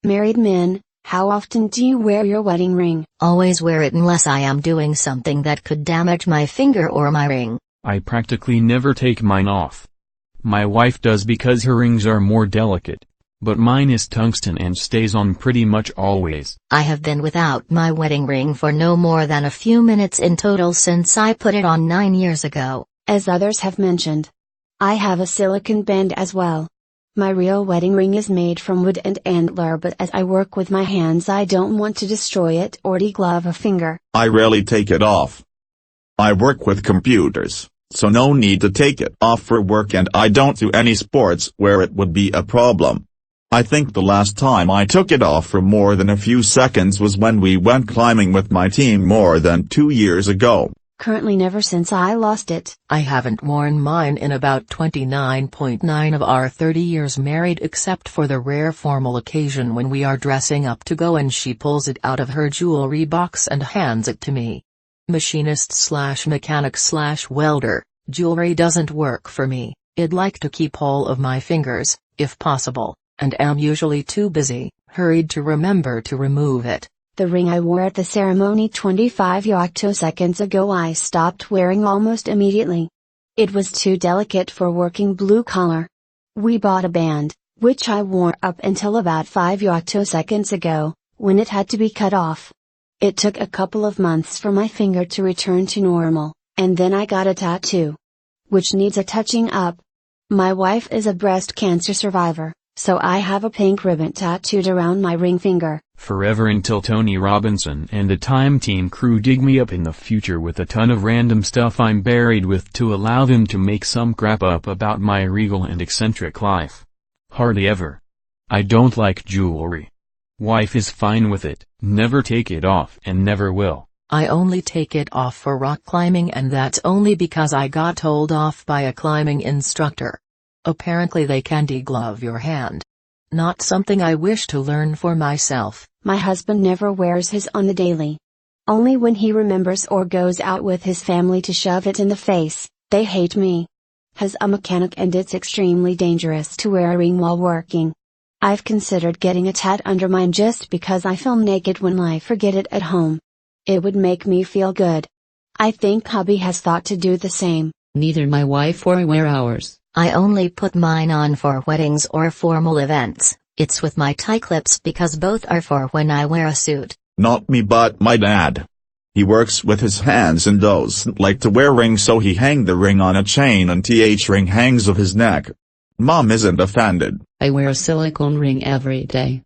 Married men, how often do you wear your wedding ring? Always wear it unless I am doing something that could damage my finger or my ring. I practically never take mine off. My wife does because her rings are more delicate. But mine is tungsten and stays on pretty much always. I have been without my wedding ring for no more than a few minutes in total since I put it on 9 years ago. As others have mentioned, I have a silicone band as well. My real wedding ring is made from wood and antler, but as I work with my hands I don't want to destroy it or deglove a finger. I rarely take it off. I work with computers, so no need to take it off for work, and I don't do any sports where it would be a problem. I think the last time I took it off for more than a few seconds was when we went climbing with my team more than 2 years ago. Currently never since I lost it. I haven't worn mine in about 29.9 of our 30 years married, except for the rare formal occasion when we are dressing up to go and she pulls it out of her jewelry box and hands it to me. Machinist/mechanic/welder, jewelry doesn't work for me. I'd like to keep all of my fingers, if possible, and am usually too busy, hurried to remember to remove it. The ring I wore at the ceremony 25 seconds ago I stopped wearing almost immediately. It was too delicate for working blue collar. We bought a band, which I wore up until about 5 seconds ago, when it had to be cut off. It took a couple of months for my finger to return to normal, and then I got a tattoo, which needs a touching up. My wife is a breast cancer survivor, so I have a pink ribbon tattooed around my ring finger. Forever until Tony Robinson and the Time Team crew dig me up in the future with a ton of random stuff I'm buried with to allow them to make some crap up about my regal and eccentric life. Hardly ever. I don't like jewelry. Wife is fine with it, never take it off and never will. I only take it off for rock climbing, and that's only because I got told off by a climbing instructor. Apparently they can deglove your hand. Not something I wish to learn for myself. My husband never wears his on the daily. Only when he remembers or goes out with his family to shove it in the face. They hate me. He's a mechanic and it's extremely dangerous to wear a ring while working. I've considered getting a tat under mine just because I feel naked when I forget it at home. It would make me feel good. I think hubby has thought to do the same. Neither my wife or I wear ours. I only put mine on for weddings or formal events. It's with my tie clips because both are for when I wear a suit. Not me, but my dad. He works with his hands and doesn't like to wear rings, so he hang the ring on a chain and ring hangs of his neck. Mom isn't offended. I wear a silicone ring every day.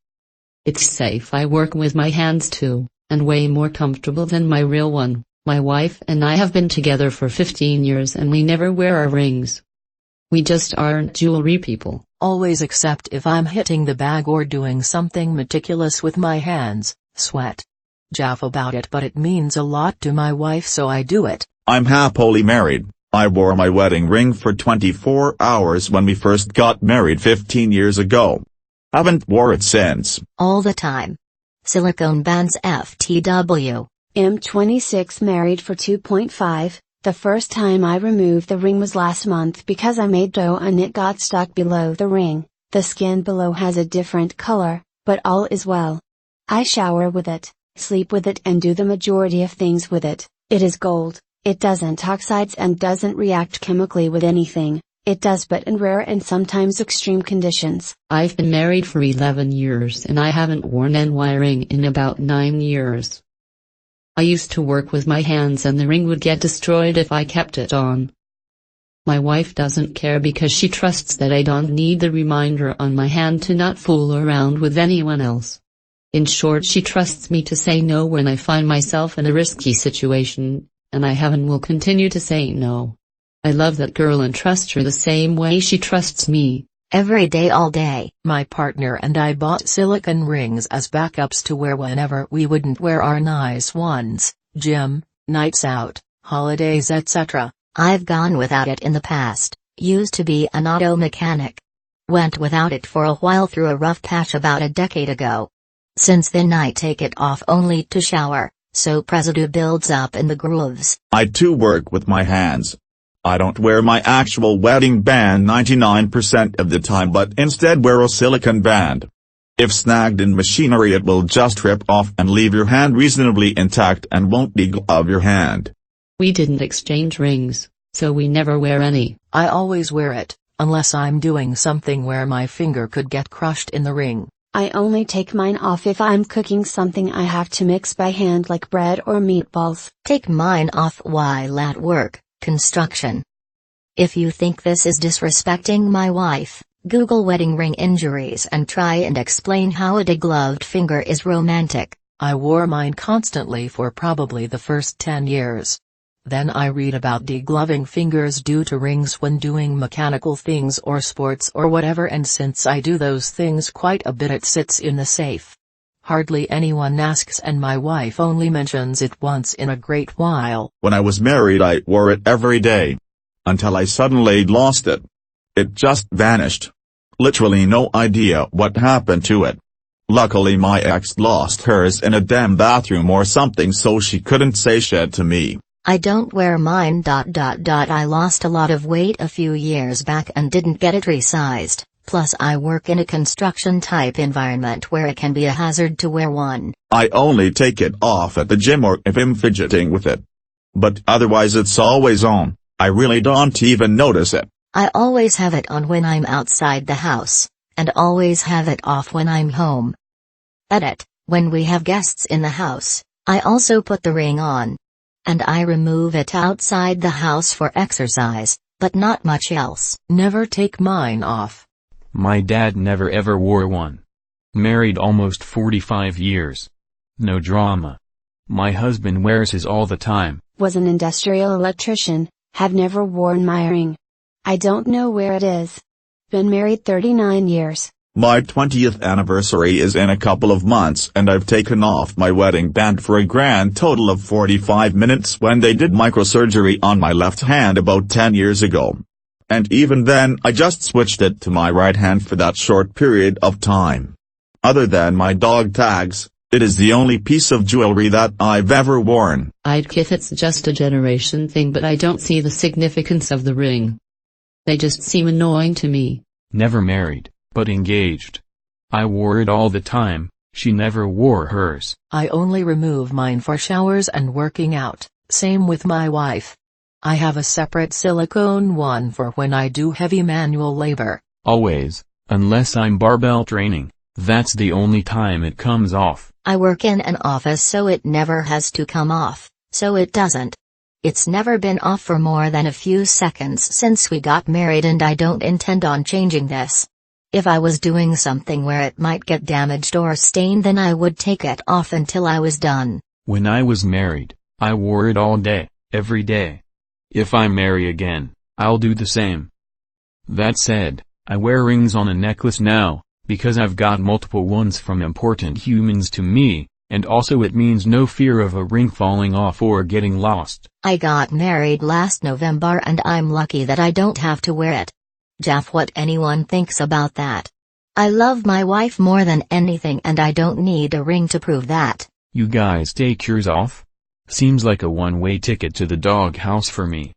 It's safe. I work with my hands too, and way more comfortable than my real one. My wife and I have been together for 15 years and we never wear our rings. We just aren't jewelry people. Always, except if I'm hitting the bag or doing something meticulous with my hands, sweat. Jaff about it, but it means a lot to my wife, so I do it. I'm happily married. I wore my wedding ring for 24 hours when we first got married 15 years ago. Haven't wore it since. All the time. Silicone bands FTW. M26 married for 2.5. The first time I removed the ring was last month because I made dough and it got stuck below the ring. The skin below has a different color, but all is well. I shower with it, sleep with it and do the majority of things with it. It is gold, it doesn't oxides and doesn't react chemically with anything. It does, but in rare and sometimes extreme conditions. I've been married for 11 years and I haven't worn an ring in about 9 years. I used to work with my hands and the ring would get destroyed if I kept it on. My wife doesn't care because she trusts that I don't need the reminder on my hand to not fool around with anyone else. In short, she trusts me to say no when I find myself in a risky situation, and I have and will continue to say no. I love that girl and trust her the same way she trusts me. Every day, all day. My partner and I bought silicone rings as backups to wear whenever we wouldn't wear our nice ones, gym, nights out, holidays, etc. I've gone without it in the past. Used to be an auto mechanic. Went without it for a while through a rough patch about a decade ago. Since then I take it off only to shower, so residue builds up in the grooves. I too work with my hands. I don't wear my actual wedding band 99% of the time, but instead wear a silicone band. If snagged in machinery it will just rip off and leave your hand reasonably intact and won't deglove your hand. We didn't exchange rings, so we never wear any. I always wear it, unless I'm doing something where my finger could get crushed in the ring. I only take mine off if I'm cooking something I have to mix by hand like bread or meatballs. Take mine off while at work, construction. If you think this is disrespecting my wife, Google wedding ring injuries and try and explain how a degloved finger is romantic. I wore mine constantly for probably the first 10 years. Then I read about degloving fingers due to rings when doing mechanical things or sports or whatever, and since I do those things quite a bit it sits in the safe. Hardly anyone asks, and my wife only mentions it once in a great while. When I was married I wore it every day. Until I suddenly lost it. It just vanished. Literally no idea what happened to it. Luckily my ex lost hers in a damn bathroom or something, so she couldn't say shit to me. I don't wear mine. I lost a lot of weight a few years back and didn't get it resized, plus I work in a construction type environment where it can be a hazard to wear one. I only take it off at the gym or if I'm fidgeting with it. But otherwise it's always on. I really don't even notice it. I always have it on when I'm outside the house, and always have it off when I'm home. Edit: when we have guests in the house, I also put the ring on. And I remove it outside the house for exercise, but not much else. Never take mine off. My dad never ever wore one. Married almost 45 years. No drama. My husband wears his all the time. Was an industrial electrician, have never worn my ring. I don't know where it is. Been married 39 years. My 20th anniversary is in a couple of months and I've taken off my wedding band for a grand total of 45 minutes when they did microsurgery on my left hand about 10 years ago. And even then I just switched it to my right hand for that short period of time. Other than my dog tags, it is the only piece of jewelry that I've ever worn. I'd if it's just a generation thing, but I don't see the significance of the ring. They just seem annoying to me. Never married, but engaged. I wore it all the time, she never wore hers. I only remove mine for showers and working out, same with my wife. I have a separate silicone one for when I do heavy manual labor. Always, unless I'm barbell training, that's the only time it comes off. I work in an office so it never has to come off, so it doesn't. It's never been off for more than a few seconds since we got married, and I don't intend on changing this. If I was doing something where it might get damaged or stained, then I would take it off until I was done. When I was married, I wore it all day, every day. If I marry again, I'll do the same. That said, I wear rings on a necklace now, because I've got multiple ones from important humans to me, and also it means no fear of a ring falling off or getting lost. I got married last November and I'm lucky that I don't have to wear it. Jeff, what anyone thinks about that? I love my wife more than anything and I don't need a ring to prove that. You guys take yours off? Seems like a one-way ticket to the doghouse for me.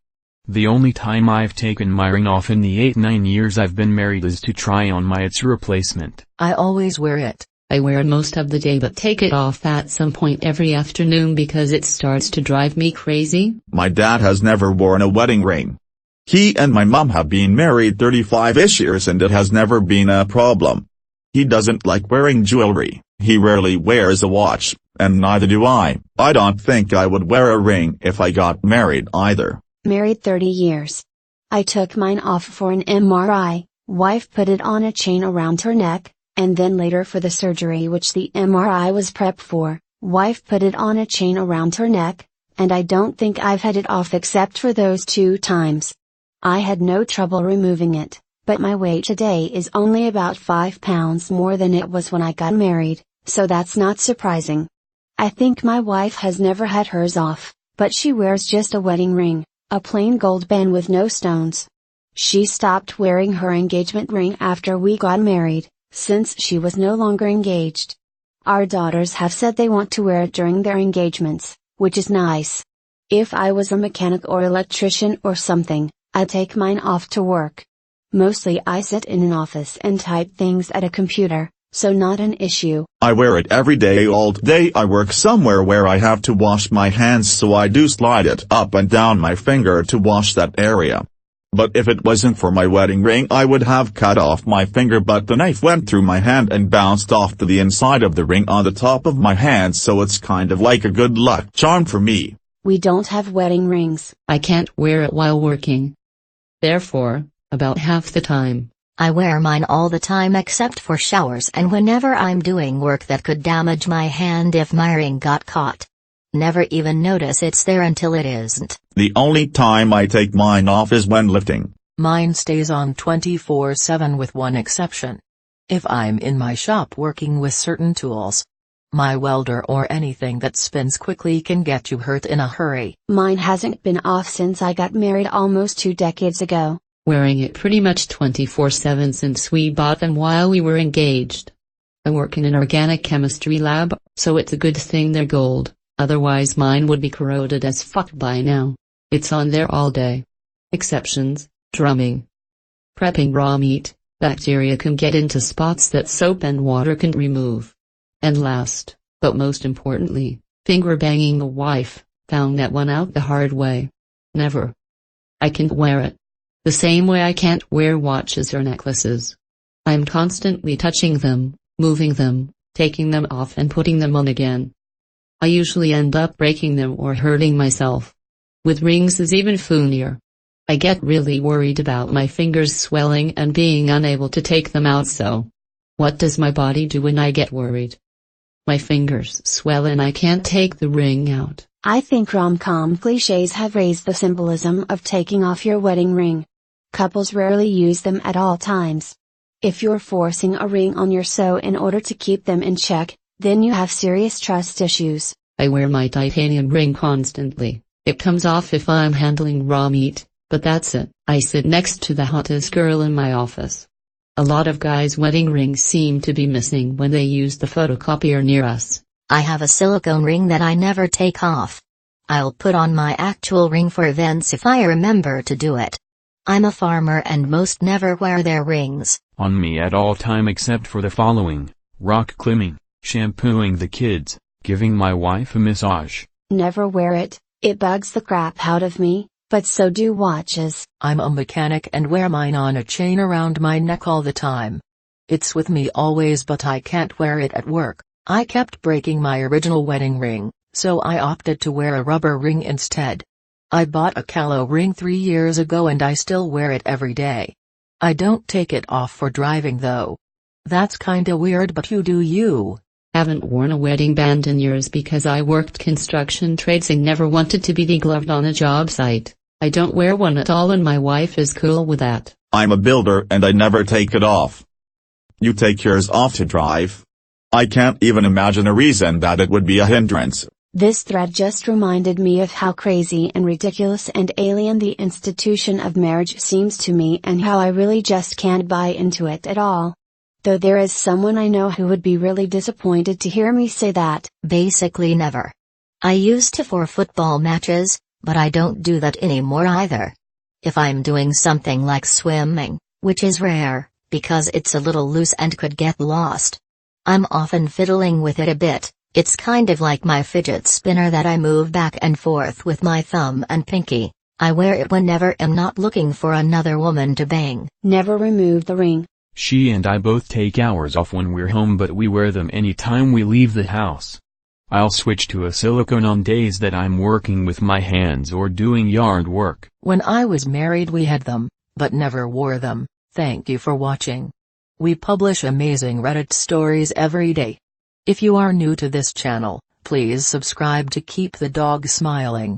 The only time I've taken my ring off in the 8-9 years I've been married is to try on its replacement. I always wear it. I wear it most of the day but take it off at some point every afternoon because it starts to drive me crazy. My dad has never worn a wedding ring. He and my mom have been married 35-ish years and it has never been a problem. He doesn't like wearing jewelry, he rarely wears a watch, and neither do I. I don't think I would wear a ring if I got married either. Married 30 years. I took mine off for an MRI, wife put it on a chain around her neck, and then later for the surgery which the MRI was prepped for, wife put it on a chain around her neck, and I don't think I've had it off except for those 2 times. I had no trouble removing it, but my weight today is only about 5 pounds more than it was when I got married, so that's not surprising. I think my wife has never had hers off, but she wears just a wedding ring, a plain gold band with no stones. She stopped wearing her engagement ring after we got married, since she was no longer engaged. Our daughters have said they want to wear it during their engagements, which is nice. If I was a mechanic or electrician or something, I'd take mine off to work. Mostly I sit in an office and type things at a computer, so not an issue. I wear it every day all day. I work somewhere where I have to wash my hands, so I do slide it up and down my finger to wash that area. But if it wasn't for my wedding ring, I would have cut off my finger, but the knife went through my hand and bounced off to the inside of the ring on the top of my hand, so it's kind of like a good luck charm for me. We don't have wedding rings. I can't wear it while working. Therefore, about half the time, I wear mine all the time except for showers and whenever I'm doing work that could damage my hand if my ring got caught. Never even notice it's there until it isn't. The only time I take mine off is when lifting. Mine stays on 24/7 with one exception. If I'm in my shop working with certain tools. My welder or anything that spins quickly can get you hurt in a hurry. Mine hasn't been off since I got married almost 2 decades ago. Wearing it pretty much 24/7 since we bought them while we were engaged. I work in an organic chemistry lab, so it's a good thing they're gold, otherwise mine would be corroded as fuck by now. It's on there all day. Exceptions: drumming. Prepping raw meat, bacteria can get into spots that soap and water can remove. And last, but most importantly, finger banging the wife, found that one out the hard way. Never. I can't wear it. The same way I can't wear watches or necklaces. I'm constantly touching them, moving them, taking them off and putting them on again. I usually end up breaking them or hurting myself. With rings is even funnier. I get really worried about my fingers swelling and being unable to take them out, so what does my body do when I get worried? My fingers swell and I can't take the ring out. I think rom-com cliches have raised the symbolism of taking off your wedding ring. Couples rarely use them at all times. If you're forcing a ring on your so in order to keep them in check, then you have serious trust issues. I wear my titanium ring constantly. It comes off if I'm handling raw meat, but that's it. I sit next to the hottest girl in my office. A lot of guys' wedding rings seem to be missing when they use the photocopier near us. I have a silicone ring that I never take off. I'll put on my actual ring for events if I remember to do it. I'm a farmer and most never wear their rings. On me at all time except for the following: rock climbing, shampooing the kids, giving my wife a massage. Never wear it, it bugs the crap out of me, but so do watches. I'm a mechanic and wear mine on a chain around my neck all the time. It's with me always, but I can't wear it at work. I kept breaking my original wedding ring, so I opted to wear a rubber ring instead. I bought a calo ring 3 years ago and I still wear it every day. I don't take it off for driving though. That's kinda weird, but you do you. Haven't worn a wedding band in years because I worked construction trades and never wanted to be degloved on a job site. I don't wear one at all and my wife is cool with that. I'm a builder and I never take it off. You take yours off to drive? I can't even imagine a reason that it would be a hindrance. This thread just reminded me of how crazy and ridiculous and alien the institution of marriage seems to me and how I really just can't buy into it at all. Though there is someone I know who would be really disappointed to hear me say that. Basically never. I used to for football matches, but I don't do that anymore either. If I'm doing something like swimming, which is rare, because it's a little loose and could get lost, I'm often fiddling with it a bit. It's kind of like my fidget spinner that I move back and forth with my thumb and pinky. I wear it whenever I'm not looking for another woman to bang. Never remove the ring. She and I both take ours off when we're home, but we wear them anytime we leave the house. I'll switch to a silicone on days that I'm working with my hands or doing yard work. When I was married we had them, but never wore them. Thank you for watching. We publish amazing Reddit stories every day. If you are new to this channel, please subscribe to keep the dog smiling.